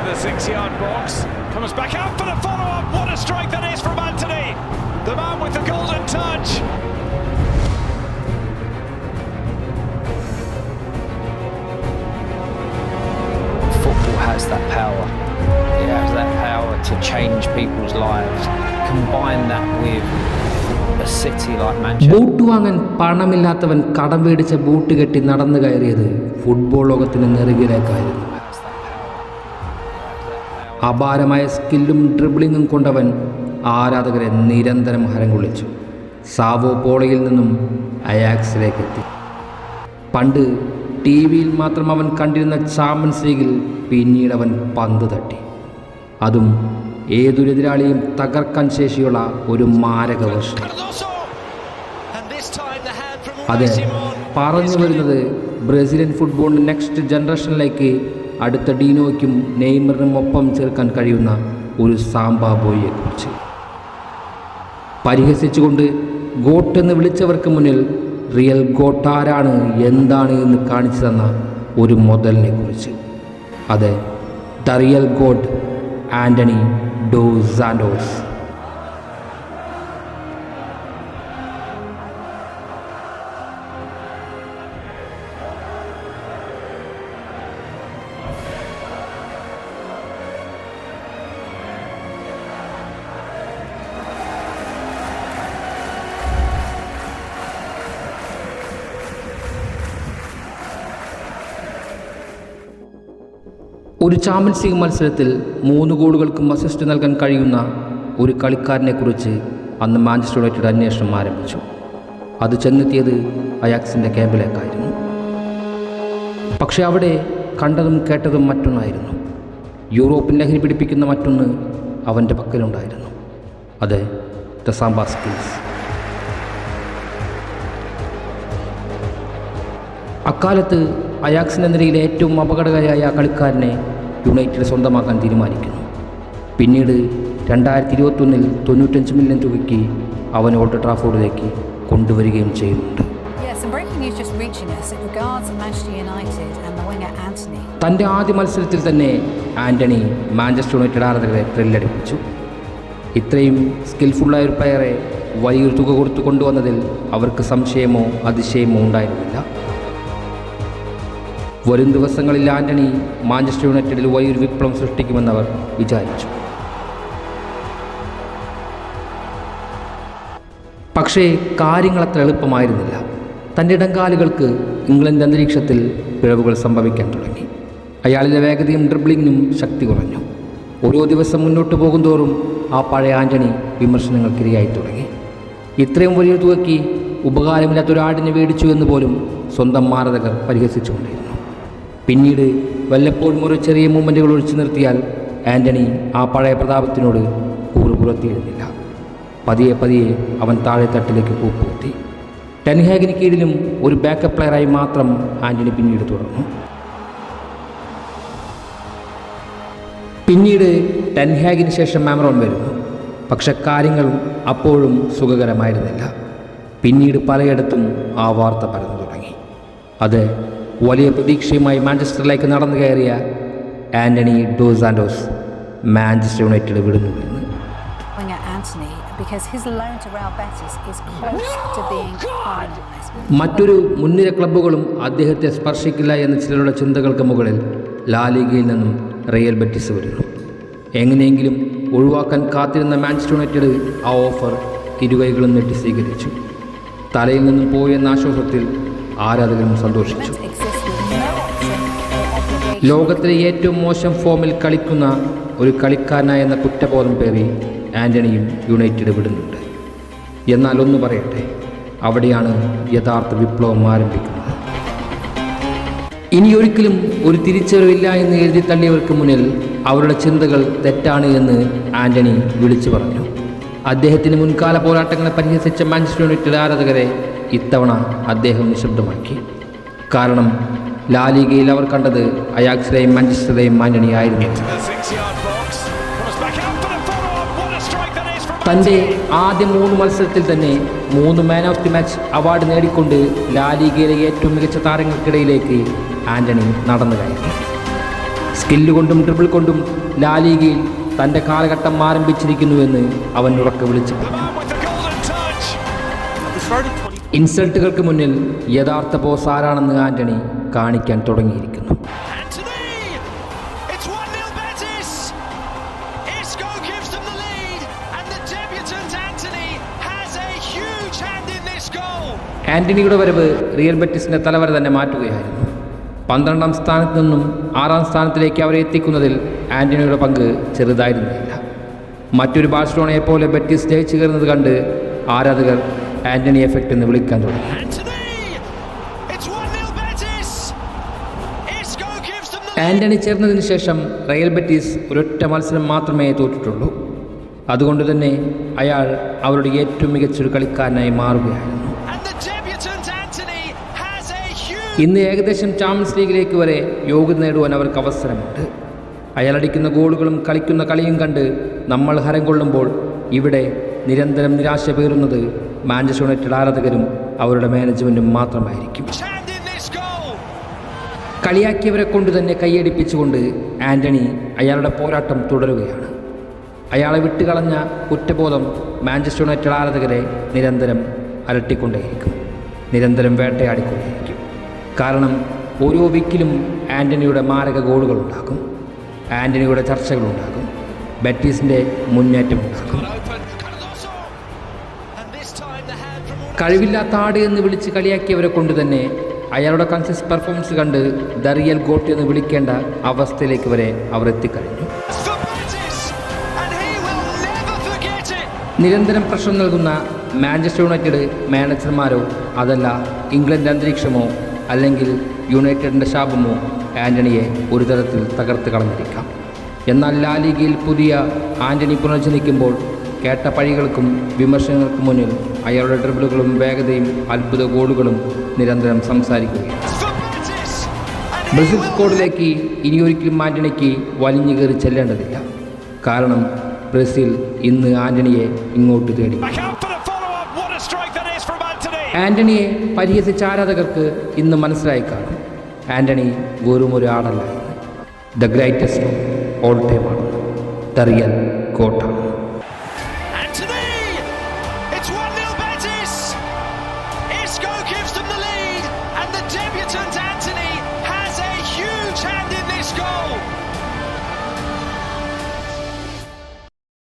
the 6-yard box. Comes back out for the follow-up. What a strike that is from Antony. The man with the golden touch. Football has that power. It has that power to change people's lives. Combine that with a city like Manchester. Boot വാങ്ങാൻ പണമില്ലാത്തവൻ കടം മേടിച്ച boot കെട്ടി നടന്നു കയറിയത് football ലോകത്തിന് നെറുകിലേക്കായിരുന്നു. അപാരമായ സ്കില്ലും ഡ്രിബിളിങ്ങും കൊണ്ടവൻ ആരാധകരെ നിരന്തരം ഹരം കൊള്ളിച്ചു. സാവോ പോളയിൽ നിന്നും അയാക്സിലേക്ക് എത്തി. പണ്ട് ടി വിയിൽ മാത്രം അവൻ കണ്ടിരുന്ന ചാമ്പ്യൻസ് ലീഗിൽ പിന്നീട് അവൻ പന്ത് തട്ടി. അതും ഏതൊരെതിരാളിയും തകർക്കാൻ ശേഷിയുള്ള ഒരു മാരക വർഷം. അതെ, പറഞ്ഞു വരുന്നത് ബ്രസീലിയൻ ഫുട്ബോളിൻ്റെ നെക്സ്റ്റ് ജനറേഷനിലേക്ക് അടുത്ത ഡീനോയ്ക്കും നെയ്മറിനും ഒപ്പം ചേർക്കാൻ കഴിയുന്ന ഒരു സാംബാബോയെക്കുറിച്ച്. പരിഹസിച്ചുകൊണ്ട് ഗോട്ട് എന്ന് വിളിച്ചവർക്ക് മുന്നിൽ റിയൽ ഗോട്ട് ആരാണ് എന്താണ് എന്ന് കാണിച്ചു തന്ന ഒരു മുതലിനെ കുറിച്ച്. അതെ, the real got Antony dos Santos. ഒരു ചാമ്പ്യൻസ് ലീഗ് മത്സരത്തിൽ 3 ഗോളുകൾക്കും അസിസ്റ്റ് നൽകാൻ കഴിയുന്ന ഒരു കളിക്കാരനെക്കുറിച്ച് അന്ന് മാഞ്ചസ്റ്റർ യുണൈറ്റഡ് അന്വേഷണം ആരംഭിച്ചു. അത് ചെന്നെത്തിയത് അയാക്സിൻ്റെ ക്യാമ്പിലേക്കായിരുന്നു. പക്ഷേ അവിടെ കണ്ടതും കേട്ടതും മറ്റൊന്നായിരുന്നു. യൂറോപ്പിൽ ലഹരി പിടിപ്പിക്കുന്ന മറ്റൊന്ന് അവൻ്റെ പക്കലുണ്ടായിരുന്നു. അതെ, ദ സാംബ സ്കിൽസ്. അക്കാലത്ത് അയാക്സിൻ്റെ നിരയിലെ ഏറ്റവും അപകടകാരിയായ ആ കളിക്കാരനെ യുണൈറ്റഡ് സ്വന്തമാക്കാൻ തീരുമാനിക്കുന്നു. പിന്നീട് 2021 95 മില്യൺ രൂപയ്ക്ക് അവൻ ഓൾഡ് ട്രാഫോർഡിലേക്ക് കൊണ്ടുവരികയും ചെയ്യുന്നുണ്ട്. തൻ്റെ ആദ്യ മത്സരത്തിൽ തന്നെ ആൻ്റണി മാഞ്ചസ്റ്റർ യുണൈറ്റഡ് ആരാധകരെ ത്രില്ലടിപ്പിച്ചു. ഇത്രയും സ്കിൽഫുള്ളായ ഒരു പ്ലെയറെ വലിയൊരു തുക കൊടുത്തു കൊണ്ടുവന്നതിൽ അവർക്ക് സംശയമോ അതിശയമോ ഉണ്ടായിരുന്നില്ല. വരും ദിവസങ്ങളിൽ ആൻ്റണി മാഞ്ചസ്റ്റർ യുണൈറ്റഡിൽ വലിയൊരു വിപ്ലവം സൃഷ്ടിക്കുമെന്നവർ വിചാരിച്ചു. പക്ഷേ കാര്യങ്ങൾ അത്ര എളുപ്പമായിരുന്നില്ല. തൻ്റെ ഇടംകാലുകൾക്ക് ഇംഗ്ലണ്ട് അന്തരീക്ഷത്തിൽ പിഴവുകൾ സംഭവിക്കാൻ തുടങ്ങി. അയാളിലെ വേഗതയും ഡ്രിബ്ലിങ്ങിനും ശക്തി കുറഞ്ഞു. ഓരോ ദിവസം മുന്നോട്ട് പോകുന്തോറും ആ പഴയ ആൻ്റണി വിമർശനങ്ങൾക്കിരയായി തുടങ്ങി. ഇത്രയും വലിയ തുകയ്ക്ക് ഉപകാരമില്ലാത്തൊരാടിനെ മേടിച്ചു എന്ന് പോലും സ്വന്തം ആരാധകർ പരിഹസിച്ചുകൊണ്ടിരുന്നു. പിന്നീട് വല്ലപ്പോഴും ഒരു ചെറിയ മൂവ്മെൻറ്റുകൾ ഒഴിച്ചു നിർത്തിയാൽ ആൻ്റണി ആ പഴയ പ്രതാപത്തിനോട് കൂറുപുറത്തിയിരുന്നില്ല. പതിയെ പതിയെ അവൻ താഴെ തട്ടിലേക്ക് കൂപ്പുകുത്തി. ടെൻ ഹാഗിന് കീഴിലും ഒരു ബാക്കപ്പ് പ്ലെയറായി മാത്രം ആൻ്റണി പിന്നീട് തുടർന്നു. പിന്നീട് ടെൻ ഹാഗിന് ശേഷം മാമറോൺ വരുന്നു. പക്ഷെ കാര്യങ്ങൾ അപ്പോഴും സുഖകരമായിരുന്നില്ല. പിന്നീട് പലയിടത്തും ആ വാർത്ത പരന്നു തുടങ്ങി. അത് വലിയ പ്രതീക്ഷയുമായി മാഞ്ചസ്റ്ററിലേക്ക് നടന്നു കയറിയ Antony dos Santos Manchester United വിടുന്നു എന്ന്. മറ്റൊരു മുൻനിര ക്ലബ്ബുകളും അദ്ദേഹത്തെ സ്പർശിക്കില്ല എന്ന ചിലരുടെ ചിന്തകൾക്ക് മുകളിൽ ലാലിഗയിൽ നിന്നും റിയൽ ബെറ്റിസ് വരുന്നു. എങ്ങനെയെങ്കിലും ഒഴിവാക്കാൻ കാത്തിരുന്ന മാഞ്ചസ്റ്റർ യുണൈറ്റഡ് ആ ഓഫർ ഇരുകൈകളും നീട്ടി സ്വീകരിച്ചു. തലയിൽ നിന്നും പോയെന്ന ആശ്വാസത്തിൽ ആരാധകരും സന്തോഷിച്ചു. ലോകത്തിലെ ഏറ്റവും മോശം ഫോമിൽ കളിക്കുന്ന ഒരു കളിക്കാരനായെന്ന കുറ്റബോധം പേറി ആൻ്റണിയും യുണൈറ്റഡ് വിടുന്നുണ്ട്. എന്നാൽ ഒന്ന് പറയട്ടെ, അവിടെയാണ് യഥാർത്ഥ വിപ്ലവം ആരംഭിക്കുന്നത്. ഇനിയൊരിക്കലും ഒരു തിരിച്ചറിവില്ല എന്ന് എഴുതി തള്ളിയവർക്ക് മുന്നിൽ അവരുടെ ചിന്തകൾ തെറ്റാണ് എന്ന് ആൻ്റണി വിളിച്ചു പറഞ്ഞു. അദ്ദേഹത്തിന് മുൻകാല പോരാട്ടങ്ങളെ പരിഹസിച്ച മാഞ്ചസ്റ്റർ യുണൈറ്റഡ് ആരാധകരെ ഇത്തവണ അദ്ദേഹം നിശബ്ദമാക്കി. കാരണം ലാലിഗയിൽ അവർ കണ്ടത് അയാക്സിലെയും മാഞ്ചസ്റ്ററിലെയും ആൻ്റണി ആയിരുന്നു. തൻ്റെ ആദ്യ 3 മത്സരത്തിൽ തന്നെ 3 man of the match award നേടിക്കൊണ്ട് ലാലിഗയിലെ ഏറ്റവും മികച്ച താരങ്ങൾക്കിടയിലേക്ക് ആൻ്റണി നടന്നു കയറി. സ്കില്ല് കൊണ്ടും ഡ്രിബിൾ കൊണ്ടും ലാലീഗയിൽ തൻ്റെ കാലഘട്ടം ആരംഭിച്ചിരിക്കുന്നുവെന്ന് അവൻ ഉറക്കെ വിളിച്ചു The man with the golden touch. ഇൻസൾട്ടുകൾക്ക് മുന്നിൽ യഥാർത്ഥ ബോസ് ആരാണെന്ന് ആന്റണി കാണിക്കാൻ തുടങ്ങിയിരിക്കുന്നു. Anthony! It's 1-0 Betis! Isco gives them the lead, and the debutant Anthony has a huge hand in this goal. ആന്റണിയുടെ വരവ് റിയൽ ബെറ്റിസിന്റെ തലവര തന്നെ മാറ്റുകയായിരുന്നു. 12ാം സ്ഥാനത്ത് നിന്നും 6ാം സ്ഥാനത്തിലേക്ക് അവരെ എത്തിക്കുന്നതിൽ ആന്റണിയുടെ പങ്ക് ചെറുതായിരുന്നില്ല. മറ്റൊരു ബാഴ്സലോണയെ പോലെ ബെറ്റിസ് ജയിച്ചു കയറുന്നത് കണ്ട് ആരാധകർ ആന്റണി എഫക്റ്റ് എന്ന് വിളിക്കാൻ തുടങ്ങി. ആന്റണി ചേർന്നതിന് ശേഷം റയൽ ബെറ്റിസ് ഒരൊറ്റ മത്സരം മാത്രമേ തോറ്റിട്ടുള്ളൂ. അതുകൊണ്ട് തന്നെ അയാൾ അവരുടെ ഏറ്റവും മികച്ചൊരു കളിക്കാരനായി മാറുകയായിരുന്നു. ഇന്ന് ഏകദേശം ചാമ്പ്യൻസ് ലീഗിലേക്ക് വരെ യോഗ്യത നേടുവാൻ അവർക്ക് അവസരമുണ്ട്. അയാളടിക്കുന്ന ഗോളുകളും കളിക്കുന്ന കളിയും കണ്ട് നമ്മൾ ഹരം കൊള്ളുമ്പോൾ ഇവിടെ നിരന്തരം നിരാശ പേറുന്നത് മാഞ്ചസ്റ്റർ യുണൈറ്റഡ് ആരാധകരും അവരുടെ മാനേജ്മെൻറ്റും മാത്രമായിരിക്കും. കളിയാക്കിയവരെ കൊണ്ട് തന്നെ കൈയടിപ്പിച്ചുകൊണ്ട് ആന്റണി അയാളുടെ പോരാട്ടം തുടരുകയാണ്. അയാളെ വിട്ടുകളഞ്ഞ കുറ്റബോധം മാഞ്ചസ്റ്റർ യുണൈറ്റഡ് ആരാധകരെ നിരന്തരം അലട്ടിക്കൊണ്ടേയിരിക്കും, നിരന്തരം വേട്ടയാടിക്കൊണ്ടേയിരിക്കും. കാരണം ഓരോ വീക്കിലും ആന്റണിയുടെ മാരക ഗോളുകളുണ്ടാകും, ആന്റണിയുടെ ചർച്ചകളുണ്ടാകും, ബെറ്റീസിൻ്റെ മുന്നേറ്റമുണ്ടാകും. കഴിവില്ലാത്ത ആട് എന്ന് വിളിച്ച് കളിയാക്കിയവരെ കൊണ്ട് തന്നെ അയാളുടെ കൺസിസ്റ്റ് പെർഫോമൻസ് കണ്ട് ദ റിയൽ ഗോട്ട് എന്ന് വിളിക്കേണ്ട അവസ്ഥയിലേക്ക് വരെ അവർ എത്തിക്കഴിഞ്ഞു. നിരന്തരം പ്രശ്നം നൽകുന്ന മാഞ്ചസ്റ്റർ യുണൈറ്റഡ് മാനേജർമാരോ അതല്ല ഇംഗ്ലണ്ട് അന്തരീക്ഷമോ അല്ലെങ്കിൽ യുണൈറ്റഡിൻ്റെ ശാപമോ ആന്റണിയെ ഒരു തരത്തിൽ തകർത്ത് കളഞ്ഞിരിക്കാം. എന്നാൽ ലാലിഗയിൽ പുതിയ ആന്റണി പുനർജനിക്കുമ്പോൾ കേട്ട പഴികൾക്കും വിമർശനങ്ങൾക്കും മുന്നിൽ അയാളുടെ ഡ്രിബിളുകളും വേഗതയും അത്ഭുത ഗോളുകളും നിരന്തരം സംസാരിക്കുകയാണ്. ബ്രസീൽ സ്ക്വാഡിലേക്ക് ഇനിയൊരിക്കലും ആന്റണിക്ക് വലിഞ്ഞു കയറി ചെല്ലേണ്ടതില്ല. കാരണം ബ്രസീൽ ഇന്ന് ആന്റണിയെ ഇങ്ങോട്ട് തേടി. ആന്റണിയെ പരിഹസിച്ച ആരാധകർക്ക് ഇന്ന് മനസ്സിലായി കാണും, ആന്റണി വെറും ഒരു ആളല്ല, ദ ഗ്രേറ്റസ്റ്റ് ഓൾ ടൈം ആണ്, ദ റിയൽ ഗോട്ട്.